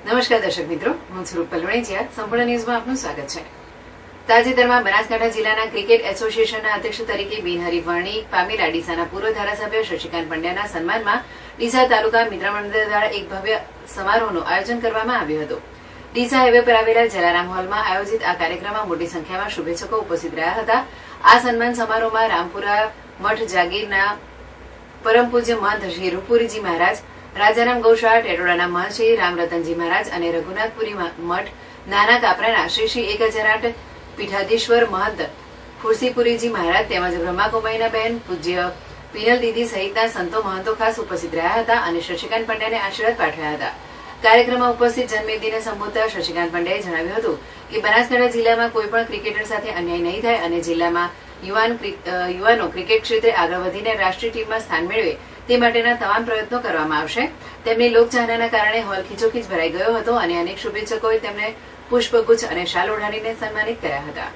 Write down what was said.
નમસ્કાર દર્શક મિત્રો, હું છું રૂપલ વણેચિયા. સંપૂર્ણ ન્યૂઝમાં આપનું સ્વાગત છે. તાજેતરમાં બનાસકાંઠા જિલ્લાના ક્રિકેટ એસોસિએશનના અધ્યક્ષ તરીકે બિનહરીફ વરણી પામેલા ડીસાના પૂર્વ ધારાસભ્ય શશિકાંત પંડ્યાના સન્માનમાં ડીસા તાલુકા મિત્રમંડળ દ્વારા એક ભવ્ય સમારોહનું આયોજન કરવામાં આવ્યું હતું. ડીસા હાઈવે પર આવેલા જલારામ હોલમાં આયોજિત આ કાર્યક્રમમાં મોટી સંખ્યામાં શુભેચ્છકો ઉપસ્થિત રહ્યા હતા. આ સન્માન સમારોહમાં રામપુરા મઠ જાગીરના પરમ પૂજ્ય મહંત શ્રી રૂપપુરીજી મહારાજ, રાજારામ ગૌશાળા ટેટોડાના મહંત શ્રી રામરતનજી મહારાજ અને રઘુનાથપુરી મઠ નાના કાપરાના શ્રી 1008 પીઠાધીશ્વર મહંત ખુરશીપુરીજી મહારાજ તેમજ બ્રહ્માકુમારીના બહેન પૂજ્ય પીનલ દીદી સહિતના સંતો મહંતો ખાસ ઉપસ્થિત રહ્યા હતા અને શશિકાંત પંડ્યાને આશીર્વાદ પાઠવ્યા હતા. કાર્યક્રમમાં ઉપસ્થિત જનમેદનીને સંબોધતા શશિકાંત પંડ્યાએ જણાવ્યું હતું કે બનાસકાંઠા જિલ્લામાં કોઈ પણ ક્રિકેટર સાથે અન્યાય નહીં થાય અને જિલ્લામાં યુવાનો ક્રિકેટ ક્ષેત્રે આગળ વધીને રાષ્ટ્રીય ટીમમાં સ્થાન મેળવે તે માટેના તમામ પ્રયત્નો કરવામાં આવશે. તેમની લોકચાહનાના કારણે હોલ ખીચોખીચ ભરાઈ ગયો હતો અને અનેક શુભેચ્છકોએ તેમને પુષ્પગુચ્છ અને શાલ ઓઢાડીને સન્માનિત કર્યા હતા.